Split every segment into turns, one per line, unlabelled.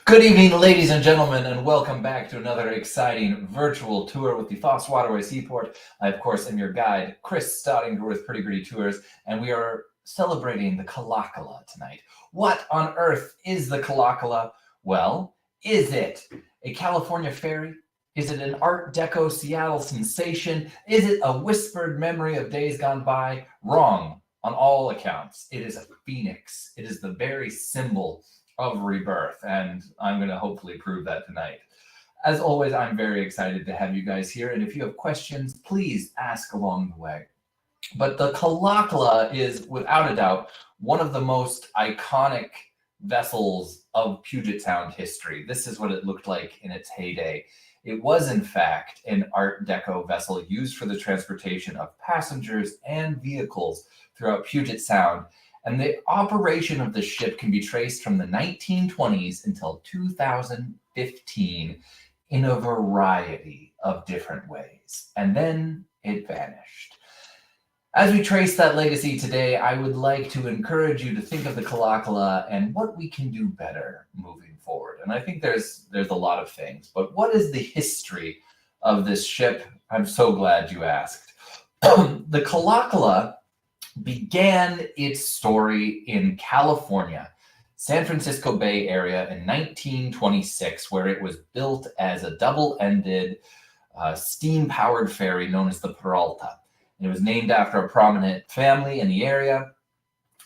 Good evening, ladies and gentlemen, and welcome back to another exciting virtual tour with the Foss Waterway Seaport. I, of course, am your guide, Chris Stottinger with Pretty Gritty Tours, and we are celebrating the Kalakala tonight. What on earth is the Kalakala? Well, is it a California ferry? Is it an Art Deco Seattle sensation? Is it a whispered memory of days gone by? Wrong on all accounts. It is a phoenix. It is the very symbol of rebirth, and I'm going to hopefully prove that tonight. As always, I'm very excited to have you guys here, and if you have questions, please ask along the way. But the Kalakala is, without a doubt, one of the most iconic vessels of Puget Sound history. This is what it looked like in its heyday. It was, in fact, an Art Deco vessel used for the transportation of passengers and vehicles throughout Puget Sound. And the operation of the ship can be traced from the 1920s until 2015 in a variety of different ways. And then it vanished. As we trace that legacy today, I would like to encourage you to think of the Kalakala and what we can do better moving forward. And I think there's a lot of things, but what is the history of this ship? I'm so glad you asked. The Kalakala began its story in California, San Francisco Bay Area in 1926, where it was built as a double-ended steam-powered ferry known as the Peralta. It was named after a prominent family in the area,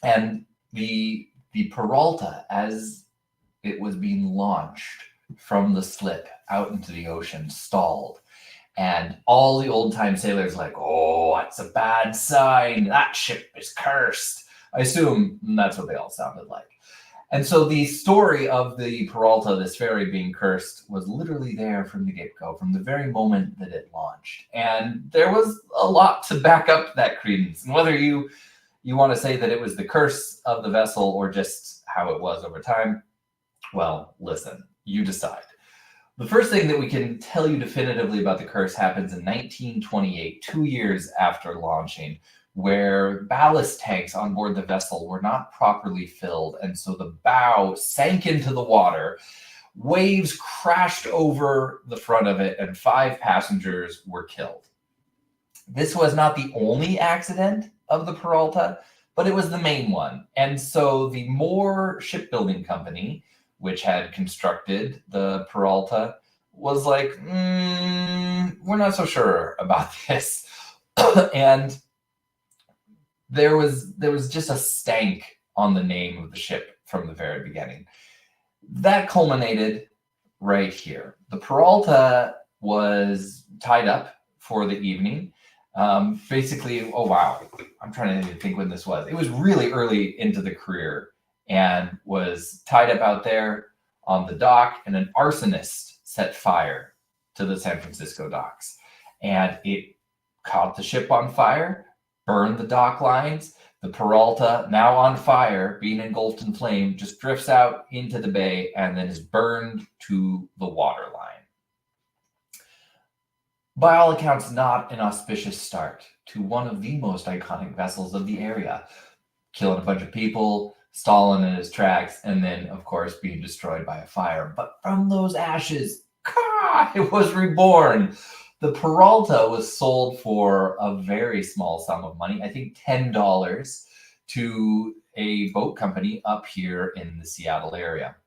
and the Peralta, as it was being launched from the slip out into the ocean, stalled. And all the old-time sailors like, oh, that's a bad sign. That ship is cursed. I assume that's what they all sounded like. And so the story of the Peralta, this ferry being cursed, was literally there from the get-go, from the very moment that it launched. And there was a lot to back up that credence. And whether you want to say that it was the curse of the vessel or just how it was over time, well, listen, you decide. The first thing that we can tell you definitively about the curse happens in 1928, 2 years after launching, where ballast tanks on board the vessel were not properly filled, and so the bow sank into the water. Waves crashed over the front of it, and 5 passengers were killed. This was not the only accident of the Peralta, but it was the main one. And so the Moore Shipbuilding Company, which had constructed the Peralta, was like, we're not so sure about this. And there was just a stank on the name of the ship from the very beginning. That culminated right here. The Peralta was tied up for the evening. Basically, oh wow, I'm trying to think when this was. It was really early into the career, and was tied up out there on the dock, and an arsonist set fire to the San Francisco docks. And it caught the ship on fire, burned the dock lines. The Peralta, now on fire, being engulfed in flame, just drifts out into the bay and then is burned to the waterline. By all accounts, not an auspicious start to one of the most iconic vessels of the area, killing a bunch of people, stalling in his tracks, and then, of course, being destroyed by a fire. But from those ashes, it was reborn. The Peralta was sold for a very small sum of money, I think $10, to a boat company up here in the Seattle area,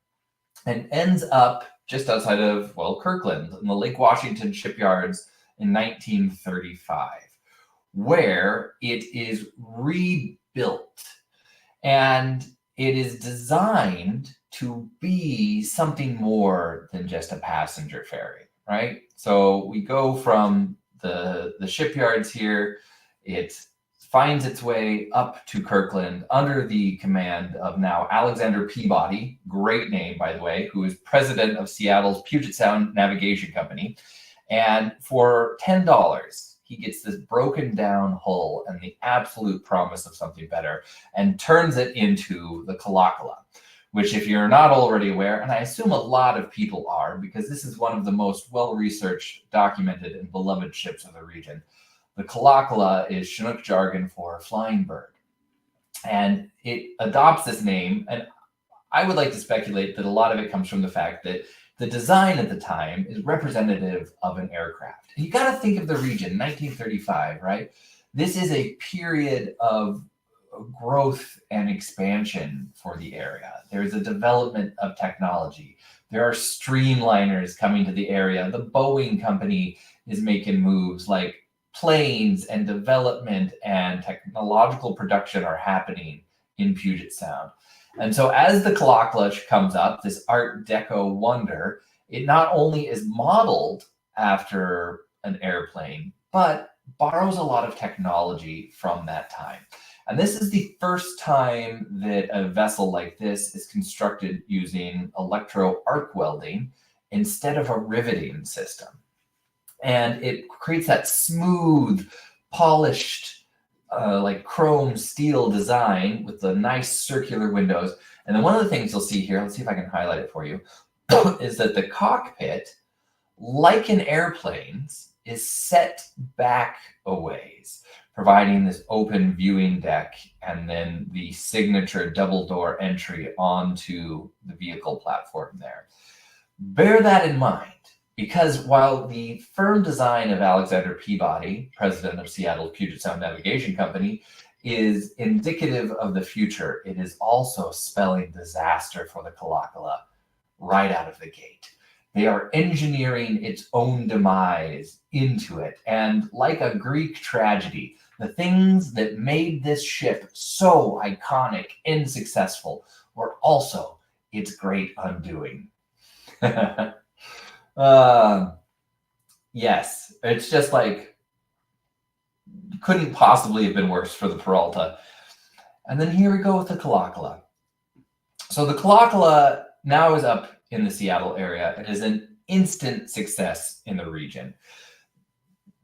and ends up just outside of, well, Kirkland, in the Lake Washington shipyards in 1935, where it is rebuilt. And it is designed to be something more than just a passenger ferry, right? So we go from the shipyards here. It finds its way up to Kirkland under the command of now Alexander Peabody, great name, by the way, who is president of Seattle's Puget Sound Navigation Company. And for $10, he gets this broken down hull and the absolute promise of something better, and turns it into the Kalakala, which, if you're not already aware, and I assume a lot of people are, because this is one of the most well-researched, documented, and beloved ships of the region. The Kalakala is Chinook jargon for flying bird. And it adopts this name, and I would like to speculate that a lot of it comes from the fact that the design at the time is representative of an aircraft. And you got to think of the region, 1935, right? This is a period of growth and expansion for the area. There's a development of technology. There are streamliners coming to the area. The Boeing company is making moves, like planes and development and technological production are happening in Puget Sound. And so as the Kalakala comes up, this Art Deco wonder, it not only is modeled after an airplane, but borrows a lot of technology from that time. And this is the first time that a vessel like this is constructed using electro arc welding instead of a riveting system. And it creates that smooth, polished, like chrome steel design with the nice circular windows. And then one of the things you'll see here, let's see if I can highlight it for you, is that the cockpit, like in airplanes, is set back a ways, providing this open viewing deck and then the signature double door entry onto the vehicle platform there. Bear that in mind, because while the firm design of Alexander Peabody, president of Seattle Puget Sound Navigation Company, is indicative of the future, it is also spelling disaster for the Kalakala right out of the gate. They are engineering its own demise into it. And like a Greek tragedy, the things that made this ship so iconic and successful were also its great undoing. Yes, it's just like, couldn't possibly have been worse for the Peralta. And then here we go with the Kalakala. So the Kalakala now is up in the Seattle area. It is an instant success in the region.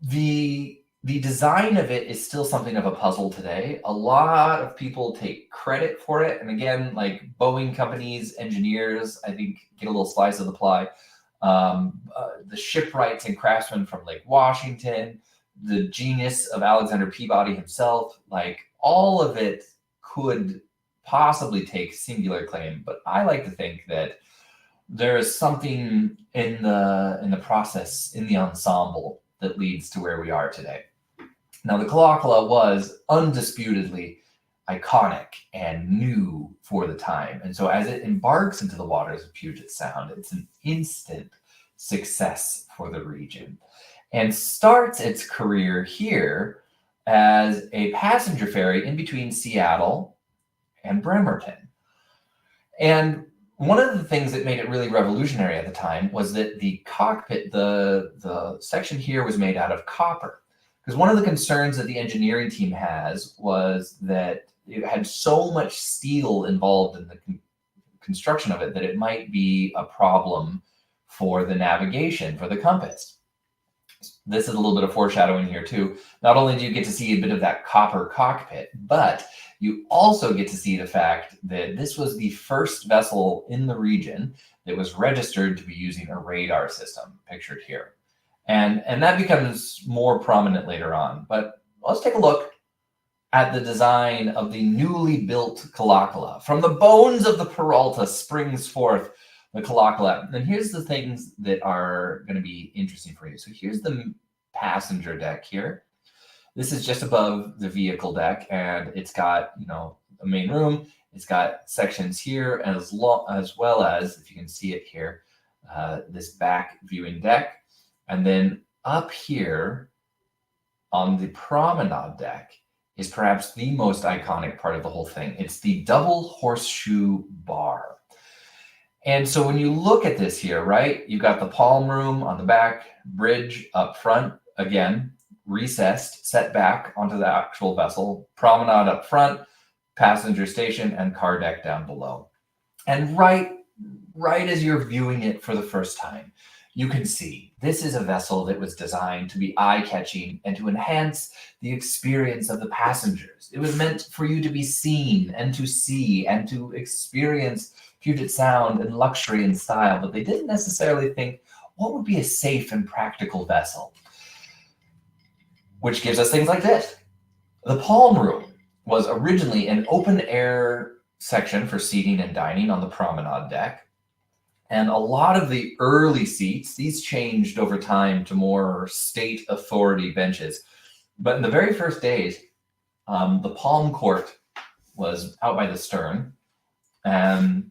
The design of it is still something of a puzzle today. A lot of people take credit for it. And again, like Boeing companies, engineers, I think, get a little slice of the pie. The shipwrights and craftsmen from Lake Washington, the genius of Alexander Peabody himself, like all of it could possibly take singular claim. But I like to think that there is something in the process, in the ensemble, that leads to where we are today. Now, the Kalakala was undisputedly iconic and new for the time. And so as it embarks into the waters of Puget Sound, it's an instant success for the region and starts its career here as a passenger ferry in between Seattle and Bremerton. And one of the things that made it really revolutionary at the time was that the cockpit, the section here, was made out of copper. Because one of the concerns that the engineering team has was that it had so much steel involved in the construction of it that it might be a problem for the navigation, for the compass. This is a little bit of foreshadowing here too. Not only do you get to see a bit of that copper cockpit, but you also get to see the fact that this was the first vessel in the region that was registered to be using a radar system, pictured here. And that becomes more prominent later on. But let's take a look at the design of the newly built Kalakala. From the bones of the Peralta springs forth the Kalakala. And here's the things that are going to be interesting for you. So here's the passenger deck here. This is just above the vehicle deck, and it's got, you know, a main room. It's got sections here, as well as, if you can see it here, this back viewing deck. And then up here on the promenade deck is perhaps the most iconic part of the whole thing. It's the double horseshoe bar. And so when you look at this here, right, you've got the palm room on the back, bridge up front, again, recessed, set back onto the actual vessel, promenade up front, passenger station, and car deck down below. And right as you're viewing it for the first time, you can see this is a vessel that was designed to be eye-catching and to enhance the experience of the passengers. It was meant for you to be seen and to see and to experience Puget Sound and luxury and style, but they didn't necessarily think, what would be a safe and practical vessel? Which gives us things like this. The palm room was originally an open-air section for seating and dining on the promenade deck. And a lot of the early seats, these changed over time to more state authority benches. But in the very first days, the palm court was out by the stern and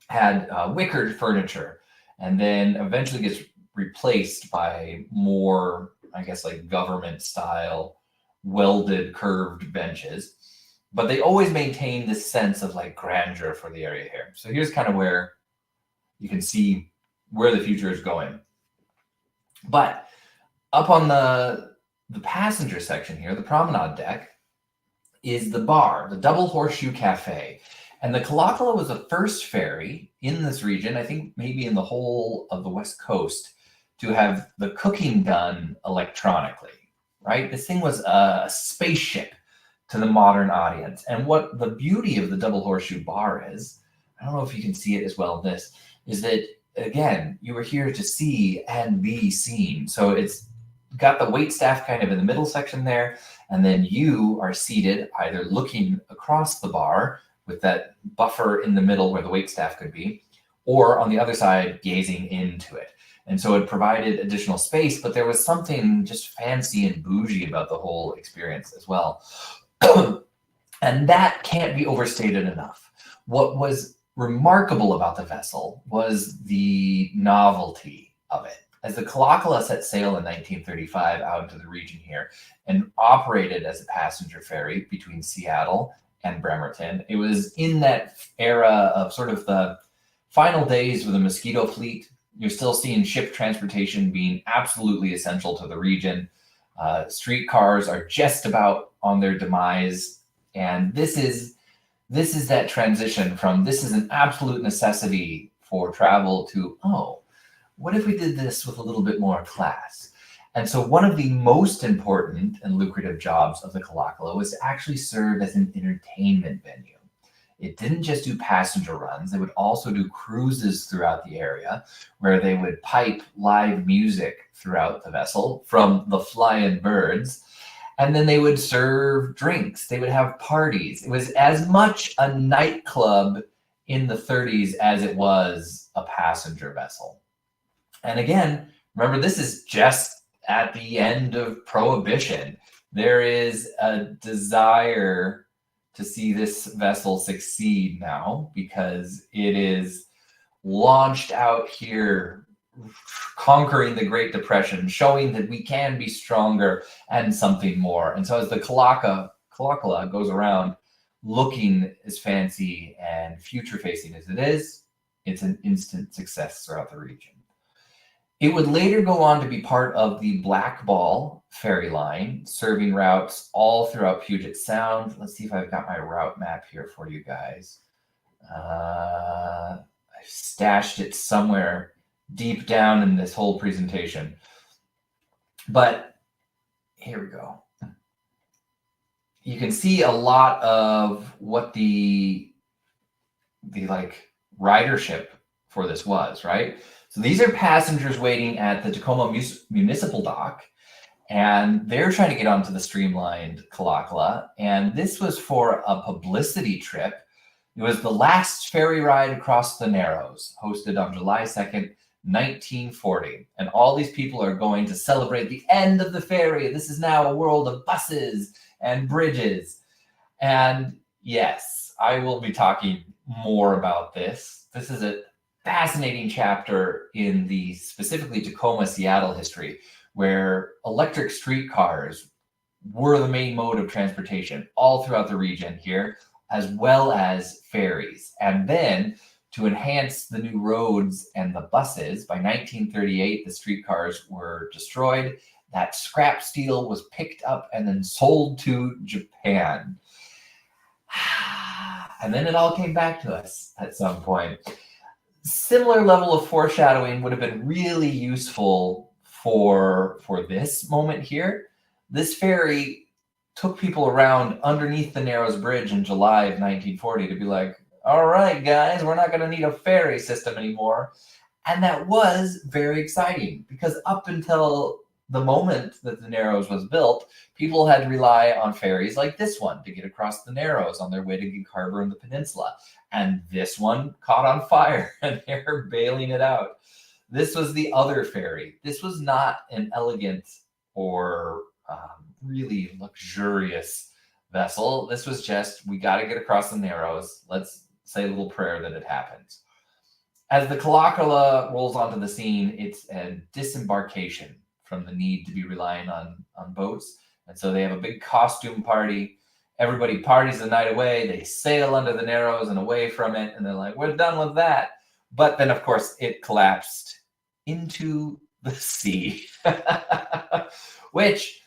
had wickered furniture, and then eventually gets replaced by more, I guess, like government style welded curved benches. But they always maintain this sense of like grandeur for the area here. So here's kind of where you can see where the future is going. But up on the passenger section here, the promenade deck, is the bar, the Double Horseshoe Cafe. And the Kalakala was the first ferry in this region, I think maybe in the whole of the West Coast, to have the cooking done electronically, right? This thing was a spaceship to the modern audience. And what the beauty of the Double Horseshoe Bar is, I don't know if you can see it as well in this, is that, again, you were here to see and be seen. So it's got the wait staff kind of in the middle section there, and then you are seated either looking across the bar with that buffer in the middle where the wait staff could be, or on the other side gazing into it. And so it provided additional space, but there was something just fancy and bougie about the whole experience as well. And that can't be overstated enough. What was remarkable about the vessel was the novelty of it. As the Kalakala set sail in 1935 out into the region here and operated as a passenger ferry between Seattle and Bremerton, it was in that era of sort of the final days of the mosquito fleet. You're still seeing ship transportation being absolutely essential to the region. Streetcars are just about on their demise. And this is that transition from this is an absolute necessity for travel to, oh, what if we did this with a little bit more class? And so one of the most important and lucrative jobs of the Kalakala was to actually serve as an entertainment venue. It didn't just do passenger runs. They would also do cruises throughout the area where they would pipe live music throughout the vessel from the Flying Birds. And then they would serve drinks. They would have parties. It was as much a nightclub in the 30s as it was a passenger vessel. And again, remember, this is just at the end of Prohibition. There is a desire to see this vessel succeed now because it is launched out here, conquering the Great Depression, showing that we can be stronger and something more. And so as the Kalakala goes around looking as fancy and future-facing as it is, it's an instant success throughout the region. It would later go on to be part of the Blackball ferry line, serving routes all throughout Puget Sound. Let's see if I've got my route map here for you guys. I've stashed it somewhere deep down in this whole presentation. But here we go. You can see a lot of what the like ridership for this was, right? So these are passengers waiting at the Tacoma Municipal Dock, and they're trying to get onto the streamlined Kalakala. And this was for a publicity trip. It was the last ferry ride across the Narrows, hosted on July 2nd, 1940. And all these people are going to celebrate the end of the ferry. This is now a world of buses and bridges. And yes, I will be talking more about this. This is a fascinating chapter in the specifically Tacoma, Seattle history, where electric streetcars were the main mode of transportation all throughout the region here, as well as ferries. And then to enhance the new roads and the buses, by 1938, the streetcars were destroyed. That scrap steel was picked up and then sold to Japan. And then it all came back to us at some point. Similar level of foreshadowing would have been really useful for this moment here. This ferry took people around underneath the Narrows Bridge in July of 1940 to be like, all right, guys, we're not going to need a ferry system anymore. And that was very exciting because up until the moment that the Narrows was built, people had to rely on ferries like this one to get across the Narrows on their way to Gig Harbor and the peninsula. And this one caught on fire and they're bailing it out. This was the other ferry. This was not an elegant or really luxurious vessel. This was just, we got to get across the Narrows. Let's say a little prayer that it happens. As the Kalakala rolls onto the scene, it's a disembarkation from the need to be relying on boats. And so they have a big costume party. Everybody parties the night away. They sail under the Narrows and away from it. And they're like, we're done with that. But then, of course, it collapsed into the sea, which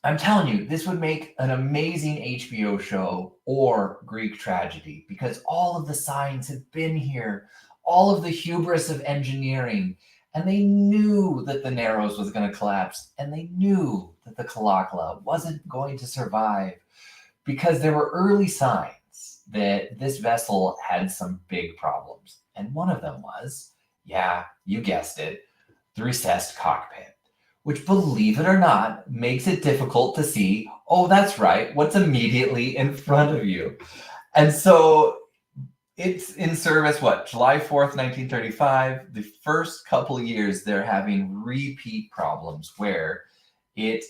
I'm telling you, this would make an amazing HBO show or Greek tragedy, because all of the signs have been here, all of the hubris of engineering, and they knew that the Narrows was going to collapse, and they knew that the Kalakala wasn't going to survive, because there were early signs that this vessel had some big problems. And one of them was, yeah, you guessed it, the recessed cockpit, which, believe it or not, makes it difficult to see, oh, that's right, what's immediately in front of you. And so it's in service, July 4th, 1935. The first couple of years, they're having repeat problems where it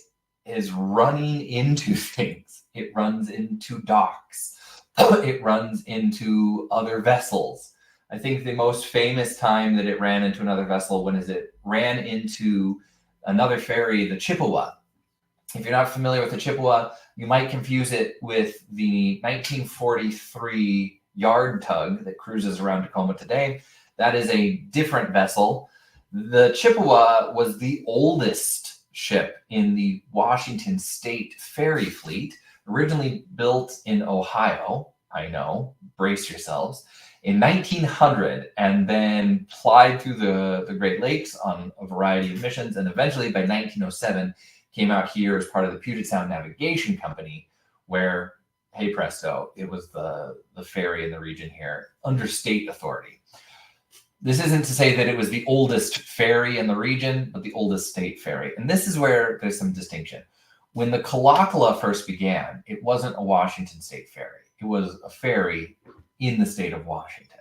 is running into things. It runs into docks. It runs into other vessels. I think the most famous time that it ran into another vessel, when is it ran into another ferry, the Chippewa. If you're not familiar with the Chippewa, you might confuse it with the 1943 yard tug that cruises around Tacoma today. That is a different vessel. The Chippewa was the oldest ship in the Washington State ferry fleet, originally built in Ohio. I know, brace yourselves. In 1900, and then plied through the Great Lakes on a variety of missions, and eventually by 1907 came out here as part of the Puget Sound Navigation Company, where, hey presto, it was the ferry in the region here under state authority. This isn't to say that it was the oldest ferry in the region, but the oldest state ferry. And this is where there's some distinction. When the Kalakala first began, it wasn't a Washington State ferry. It was a ferry in the state of Washington.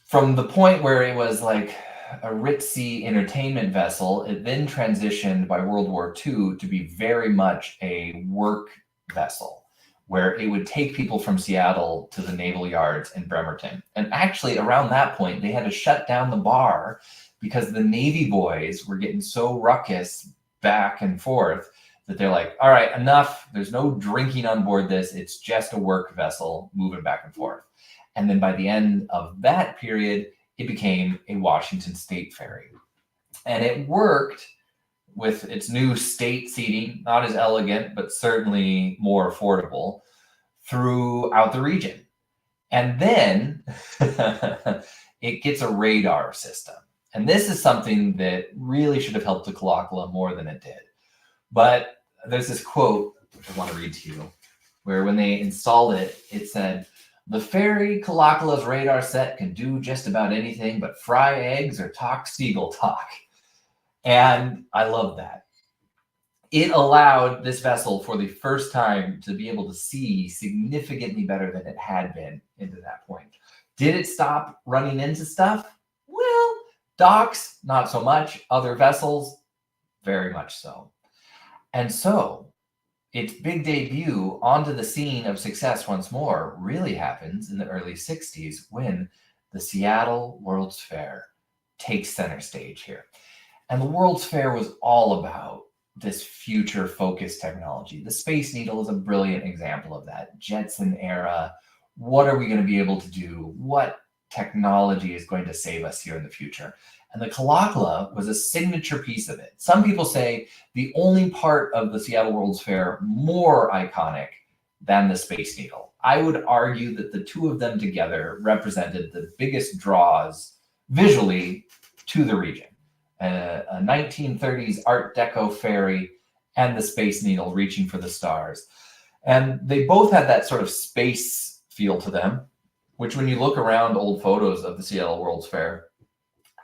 From the point where it was like a ritzy entertainment vessel, it then transitioned by World War II to be very much a work vessel, where it would take people from Seattle to the naval yards in Bremerton. And actually, around that point, they had to shut down the bar because the Navy boys were getting so ruckus back and forth that they're like, all right, enough. There's no drinking on board this. It's just a work vessel moving back and forth. And then by the end of that period, it became a Washington State ferry. And it worked with its new state seating, not as elegant, but certainly more affordable, throughout the region. And then it gets a radar system. And this is something that really should have helped the Kalakala more than it did. But there's this quote, which I want to read to you, where when they installed it, it said, "The ferry Kalakala's radar set can do just about anything but fry eggs or talk seagull talk." And I love that. It allowed this vessel for the first time to be able to see significantly better than it had been into that point. Did it stop running into stuff? Well, docks, not so much. Other vessels, very much so. And so its big debut onto the scene of success once more really happens in the early 60s when the Seattle World's Fair takes center stage here. And the World's Fair was all about this future-focused technology. The Space Needle is a brilliant example of that. Jetson era. What are we going to be able to do? What technology is going to save us here in the future? And the Kalakala was a signature piece of it. Some people say the only part of the Seattle World's Fair more iconic than the Space Needle. I would argue that the two of them together represented the biggest draws visually to the region. A 1930s Art Deco ferry and the Space Needle reaching for the stars. And they both had that sort of space feel to them, which when you look around old photos of the Seattle World's Fair,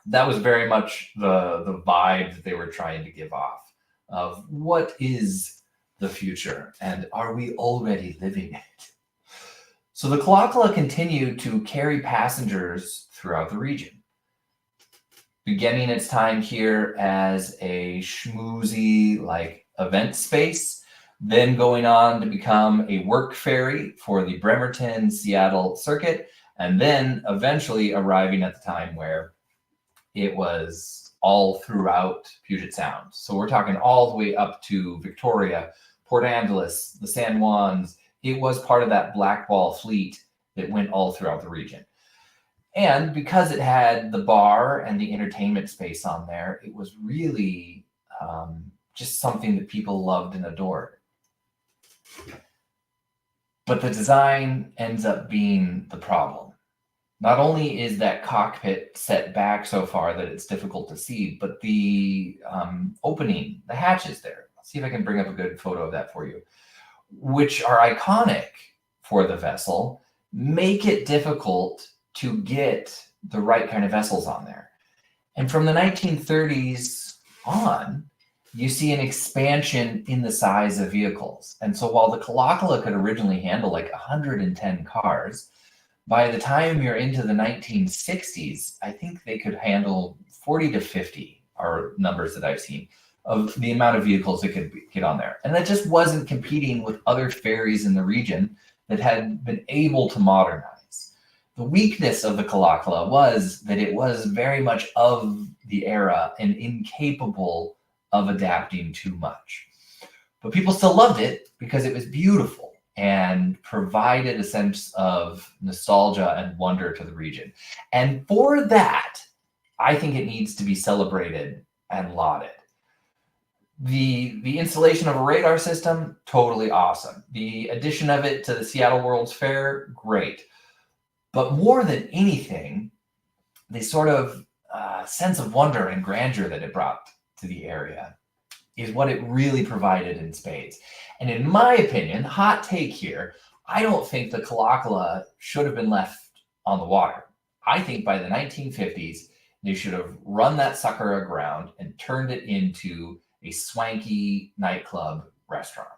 That was very much the vibe that they were trying to give off of what is the future and are we already living it? So the Kalakala continued to carry passengers throughout the region, beginning its time here as a schmoozy like event space, then going on to become a work ferry for the Bremerton Seattle circuit, and then eventually arriving at the time where it was all throughout Puget Sound. So we're talking all the way up to Victoria, Port Angeles, the San Juans. It was part of that blackball fleet that went all throughout the region. And because it had the bar and the entertainment space on there, it was really just something that people loved and adored. But the design ends up being the problem. Not only is that cockpit set back so far that it's difficult to see, but the opening, the hatches there. Let's see if I can bring up a good photo of that for you, which are iconic for the vessel, make it difficult to get the right kind of vessels on there. And from the 1930s on, you see an expansion in the size of vehicles. And so while the Kalakala could originally handle like 110 cars, by the time you're into the 1960s, I think they could handle 40 to 50 are numbers that I've seen of the amount of vehicles that could get on there. And that just wasn't competing with other ferries in the region that had been able to modernize. The weakness of the Kalakala was that it was very much of the era and incapable of adapting too much. But people still loved it because it was beautiful and provided a sense of nostalgia and wonder to the region. And for that, I think it needs to be celebrated and lauded. The installation of a radar system, totally awesome. The addition of it to the Seattle World's Fair, great. But more than anything, the sort of sense of wonder and grandeur that it brought to the area is what it really provided in spades. And in my opinion, hot take here, I don't think the Kalakala should have been left on the water. I think by the 1950s, they should have run that sucker aground and turned it into a swanky nightclub restaurant.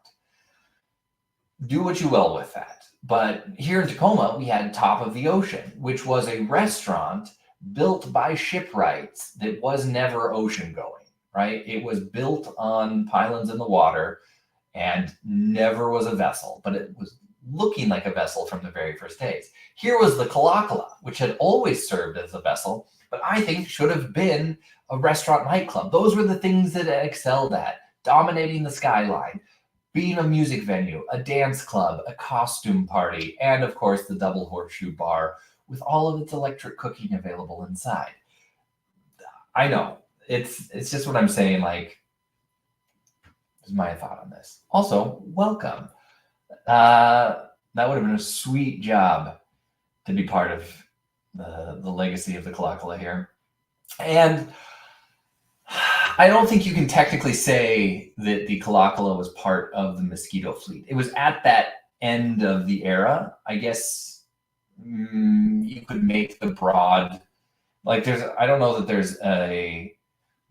Do what you will with that. But here in Tacoma, we had Top of the Ocean, which was a restaurant built by shipwrights that was never ocean going, right? It was built on pylons in the water and never was a vessel, but it was looking like a vessel from the very first days. Here was the Kalakala, which had always served as a vessel, but I think should have been a restaurant nightclub. Those were the things that it excelled at, dominating the skyline, being a music venue, a dance club, a costume party, and of course the double horseshoe bar with all of its electric cooking available inside. I know, it's just what I'm saying, like, is my thought on this. Also, welcome. That would have been a sweet job to be part of the legacy of the Kalakala here. And I don't think you can technically say that the Kalakala was part of the Mosquito fleet. It was at that end of the era. I guess you could make the broad, like I don't know that there's a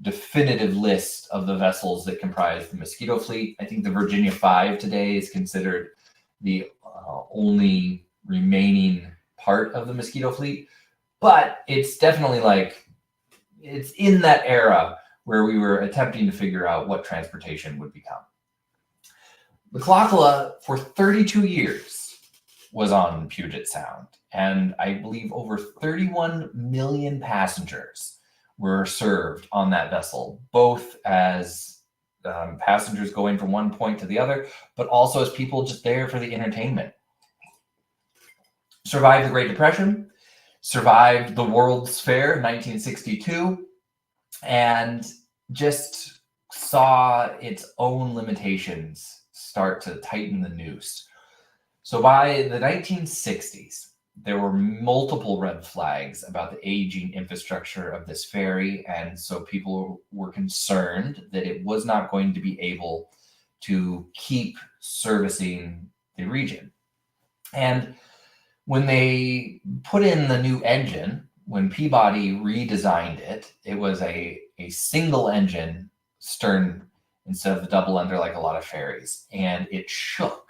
definitive list of the vessels that comprise the Mosquito fleet. I think the Virginia 5 today is considered the only remaining part of the Mosquito fleet, but it's definitely like, it's in that era where we were attempting to figure out what transportation would become. The Kalakala for 32 years was on Puget Sound, and I believe over 31 million passengers were served on that vessel, both as passengers going from one point to the other, but also as people just there for the entertainment. Survived the Great Depression, survived the World's Fair in 1962, and just saw its own limitations start to tighten the noose. So by the 1960s, there were multiple red flags about the aging infrastructure of this ferry, and so people were concerned that it was not going to be able to keep servicing the region. And when they put in the new engine, when Peabody redesigned it, it was a single engine stern instead of the double under like a lot of ferries, and it shook.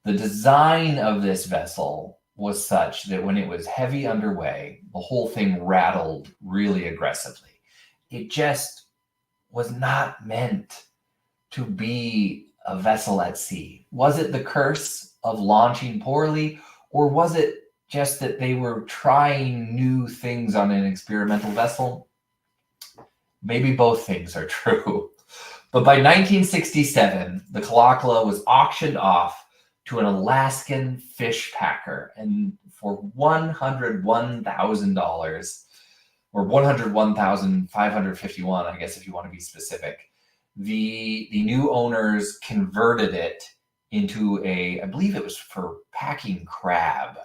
The design of this vessel was such that when it was heavy underway, the whole thing rattled really aggressively. It just was not meant to be a vessel at sea. Was it the curse of launching poorly, or was it just that they were trying new things on an experimental vessel? Maybe both things are true. But by 1967, the Kalakala was auctioned off to an Alaskan fish packer, and for $101,000, or 101,551, I guess if you want to be specific, the new owners converted it into I believe it was for packing crab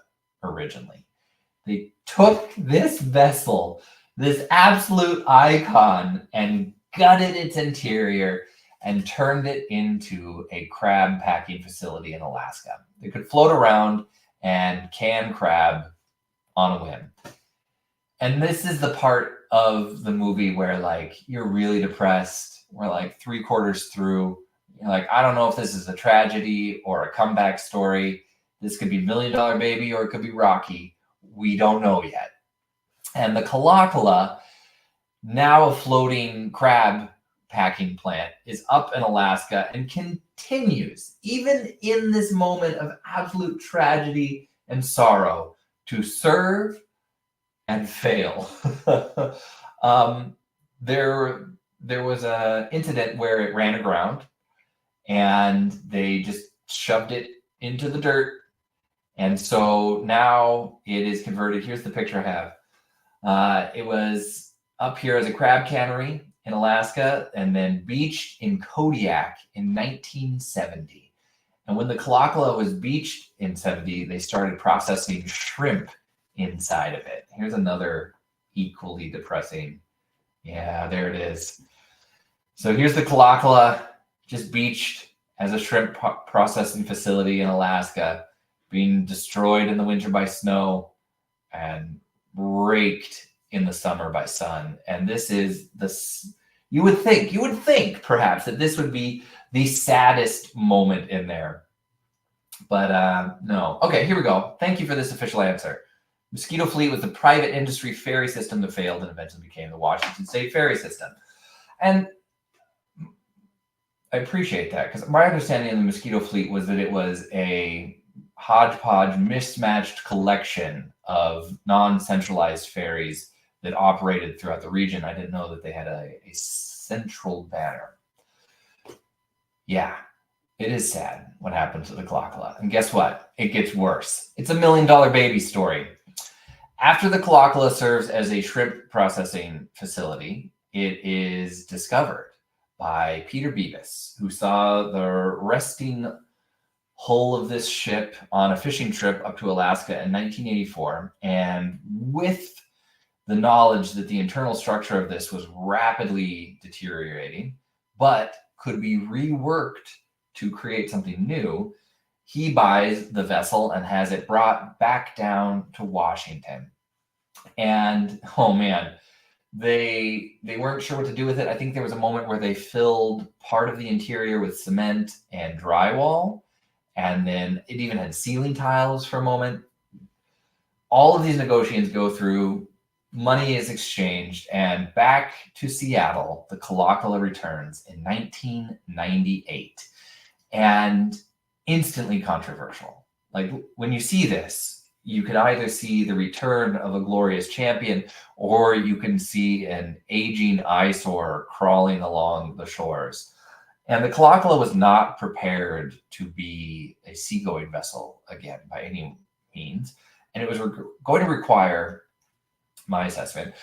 originally. They took this vessel, this absolute icon, and gutted its interior and turned it into a crab packing facility in Alaska. They could float around and can crab on a whim. And this is the part of the movie where like you're really depressed. We're like 3/4 through. You're like, I don't know if this is a tragedy or a comeback story. This could be $1 Million Baby or it could be Rocky. We don't know yet. And the Kalakala, now a floating crab packing plant, is up in Alaska and continues, even in this moment of absolute tragedy and sorrow, to serve and fail. There was an incident where it ran aground and they just shoved it into the dirt. And so now it is converted. Here's the picture I have. It was up here as a crab cannery in Alaska and then beached in Kodiak in 1970. And when the Kalakala was beached in 70, they started processing shrimp inside of it. Here's another equally depressing. Yeah, there it is. So here's the Kalakala just beached as a shrimp processing facility in Alaska, being destroyed in the winter by snow and raked in the summer by sun. And this is you would think perhaps that this would be the saddest moment in there. But no. Okay, here we go. Thank you for this official answer. Mosquito Fleet was the private industry ferry system that failed and eventually became the Washington State ferry system. And I appreciate that, because my understanding of the Mosquito Fleet was that it was a hodgepodge, mismatched collection of non-centralized ferries that operated throughout the region. I didn't know that they had a central banner. Yeah, it is sad what happened to the Kalakala. And guess what? It gets worse. It's a $1 Million Baby story. After the Kalakala serves as a shrimp processing facility, it is discovered by Peter Beavis, who saw the resting hull of this ship on a fishing trip up to Alaska in 1984. And with the knowledge that the internal structure of this was rapidly deteriorating, but could be reworked to create something new, he buys the vessel and has it brought back down to Washington. And oh man, they weren't sure what to do with it. I think there was a moment where they filled part of the interior with cement and drywall, and then it even had ceiling tiles for a moment. All of these negotiations go through, money is exchanged, and back to Seattle, the Kalakala returns in 1998. And instantly controversial. Like when you see this, you could either see the return of a glorious champion, or you can see an aging eyesore crawling along the shores. And the Kalakala was not prepared to be a seagoing vessel again by any means. And it was going to require, my assessment,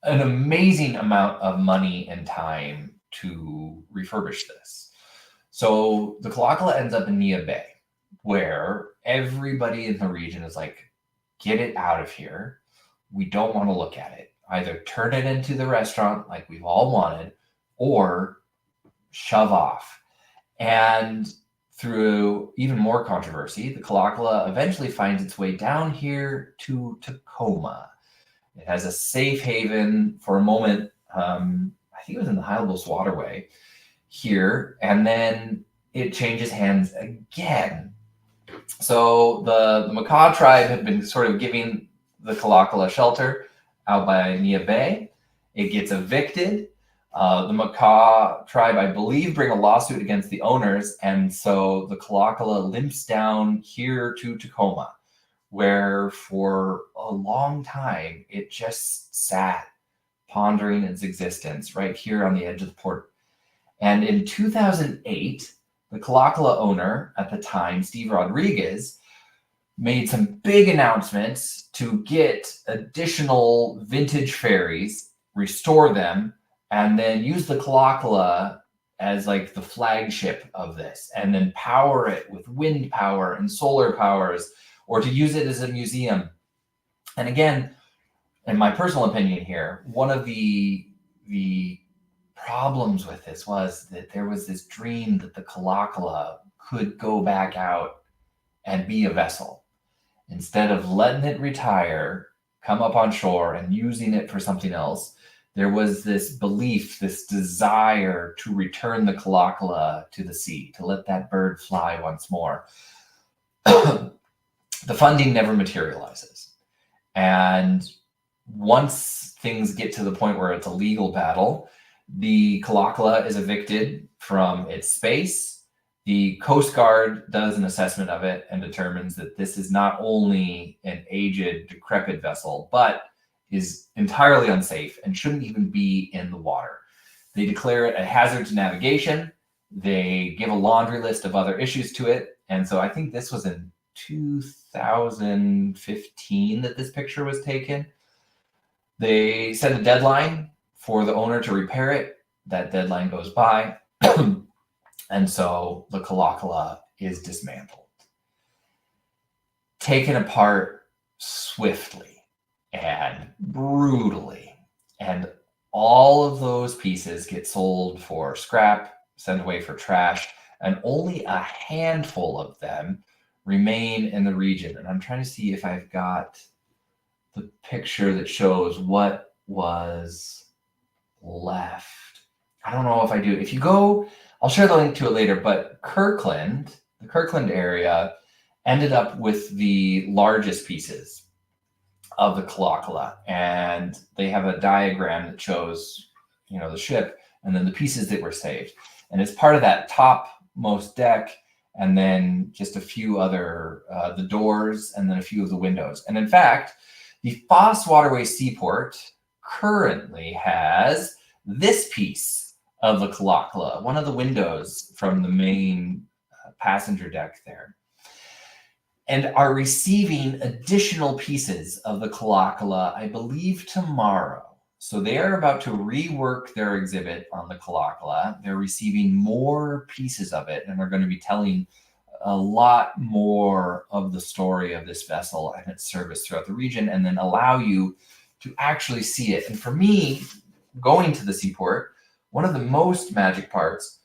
an amazing amount of money and time to refurbish this. So the Kalakala ends up in Nia Bay, where everybody in the region is like, get it out of here. We don't want to look at it. Either turn it into the restaurant like we've all wanted, or shove off. And through even more controversy, the Kalakala eventually finds its way down here to Tacoma. It has a safe haven for a moment. I think it was in the Foss Waterway here, and then it changes hands again. So the Makah tribe had been sort of giving the Kalakala shelter out by Nia Bay. It gets evicted. The Makah tribe, I believe, bring a lawsuit against the owners, and so the Kalakala limps down here to Tacoma, where for a long time it just sat pondering its existence right here on the edge of the port. And in 2008, the Kalakala owner at the time, Steve Rodriguez, made some big announcements to get additional vintage ferries, restore them, and then use the Kalakala as like the flagship of this, and then power it with wind power and solar powers, or to use it as a museum. And again, in my personal opinion here, one of the problems with this was that there was this dream that the Kalakala could go back out and be a vessel. Instead of letting it retire, come up on shore and using it for something else, there was this belief, this desire to return the Kalakala to the sea, to let that bird fly once more. The funding never materializes. And once things get to the point where it's a legal battle, the Kalakala is evicted from its space. The Coast Guard does an assessment of it and determines that this is not only an aged, decrepit vessel, but is entirely unsafe and shouldn't even be in the water. They declare it a hazard to navigation. They give a laundry list of other issues to it. And so I think this was in 2015 that this picture was taken. They set a deadline for the owner to repair it. That deadline goes by. And so the Kalakala is dismantled, taken apart swiftly and brutally. And all of those pieces get sold for scrap, sent away for trash, and only a handful of them remain in the region. And I'm trying to see if I've got the picture that shows what was left. I don't know if I do. If you go, I'll share the link to it later, but Kirkland, the Kirkland area, ended up with the largest pieces of the Kalakala. And they have a diagram that shows, the ship and then the pieces that were saved. And it's part of that topmost deck, and then just a few other, the doors, and then a few of the windows. And in fact, the Foss Waterway Seaport currently has this piece of the Kalakala, one of the windows from the main passenger deck there, and are receiving additional pieces of the Kalakala, I believe, tomorrow. So they are about to rework their exhibit on the Kalakala. They're receiving more pieces of it, and they're going to be telling a lot more of the story of this vessel and its service throughout the region, and then allow you to actually see it. And for me, going to the seaport, one of the most magic parts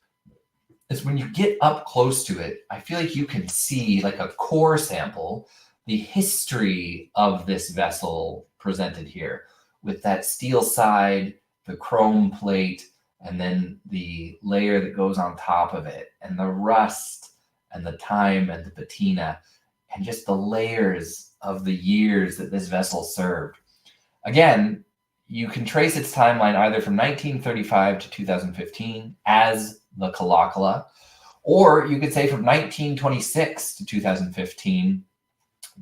is when you get up close to it, I feel like you can see, like a core sample, the history of this vessel presented here, with that steel side, the chrome plate, and then the layer that goes on top of it, and the rust, and the time, and the patina, and just the layers of the years that this vessel served. Again, you can trace its timeline either from 1935 to 2015 as the Kalakala, or you could say from 1926 to 2015,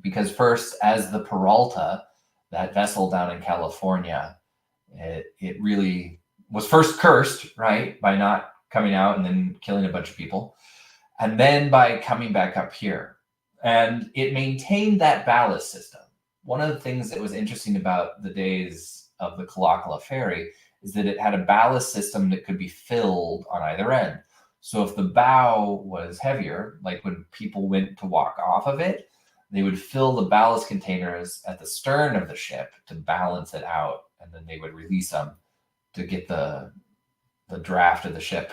because first as the Peralta, that vessel down in California, it really was first cursed, right, by not coming out and then killing a bunch of people, and then by coming back up here. And it maintained that ballast system. One of the things that was interesting about the days of the Kalakala ferry is that it had a ballast system that could be filled on either end. So if the bow was heavier, like when people went to walk off of it, they would fill the ballast containers at the stern of the ship to balance it out, and then they would release them to get the draft of the ship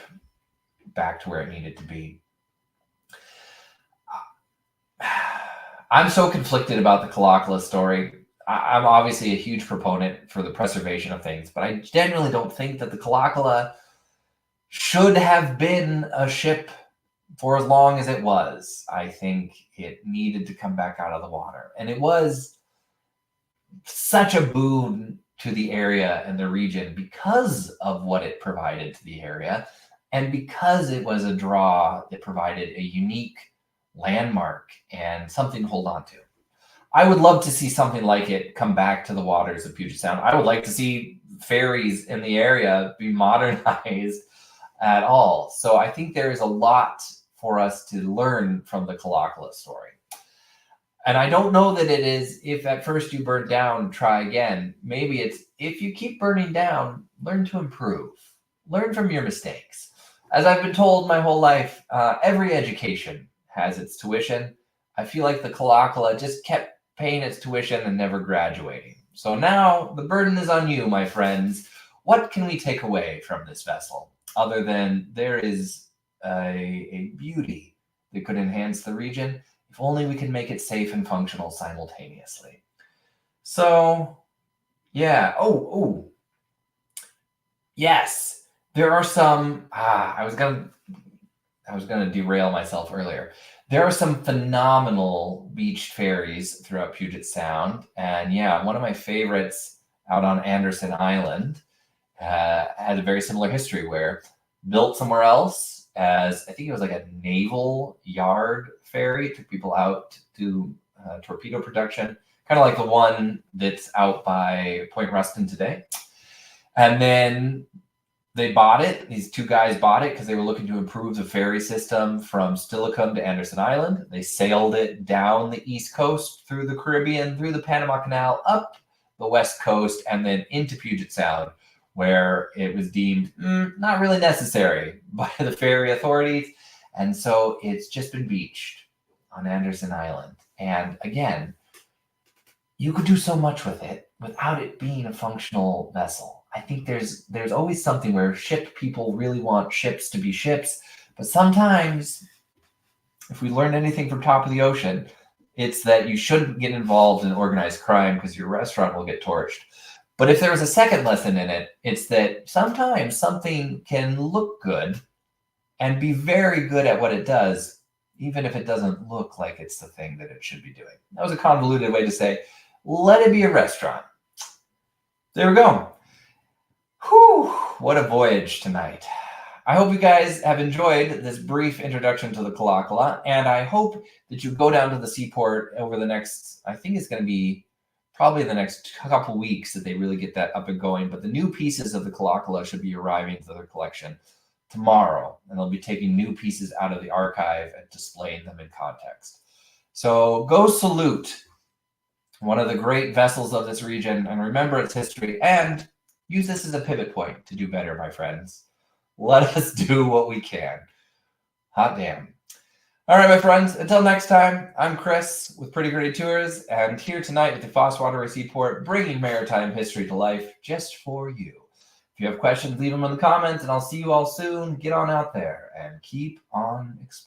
back to where it needed to be. I'm so conflicted about the Kalakala story. I'm obviously a huge proponent for the preservation of things, but I genuinely don't think that the Kalakala should have been a ship for as long as it was. I think it needed to come back out of the water. And it was such a boon to the area and the region because of what it provided to the area, and because it was a draw that provided a unique landmark and something to hold on to. I would love to see something like it come back to the waters of Puget Sound. I would like to see ferries in the area be modernized at all. So I think there is a lot for us to learn from the Kalakala story. And I don't know that it is, if at first you burn down, try again. Maybe it's, if you keep burning down, learn to improve. Learn from your mistakes. As I've been told my whole life, every education has its tuition. I feel like the Kalakala just kept paying its tuition and never graduating. So now the burden is on you, my friends. What can we take away from this vessel, other than there is a beauty that could enhance the region if only we can make it safe and functional simultaneously? So, yeah. Oh, yes. There are some. I was gonna derail myself earlier. There are some phenomenal beached ferries throughout Puget Sound, and yeah, one of my favorites out on Anderson Island has a very similar history, where built somewhere else as, I think it was like a naval yard ferry, took people out to torpedo production, kind of like the one that's out by Point Ruston today. And then they bought it. These two guys bought it because they were looking to improve the ferry system from Steilacoom to Anderson Island. They sailed it down the East Coast, through the Caribbean, through the Panama Canal, up the West Coast, and then into Puget Sound, where it was deemed not really necessary by the ferry authorities. And so it's just been beached on Anderson Island. And again, you could do so much with it without it being a functional vessel. I think there's always something where ship people really want ships to be ships, but sometimes, if we learned anything from Top of the Ocean, it's that you shouldn't get involved in organized crime because your restaurant will get torched. But if there was a second lesson in it, it's that sometimes something can look good and be very good at what it does, even if it doesn't look like it's the thing that it should be doing. That was a convoluted way to say, let it be a restaurant. There we go. Whew, what a voyage tonight. I hope you guys have enjoyed this brief introduction to the Kalakala, and I hope that you go down to the seaport over the next, I think it's going to be probably the next couple weeks that they really get that up and going. But the new pieces of the Kalakala should be arriving to their collection tomorrow, and they'll be taking new pieces out of the archive and displaying them in context. So go salute one of the great vessels of this region and remember its history, and use this as a pivot point to do better, my friends. Let us do what we can. Hot damn. All right, my friends, until next time, I'm Chris with Pretty Gritty Tours, and here tonight at the Foss Waterway Seaport, bringing maritime history to life just for you. If you have questions, leave them in the comments, and I'll see you all soon. Get on out there and keep on exploring.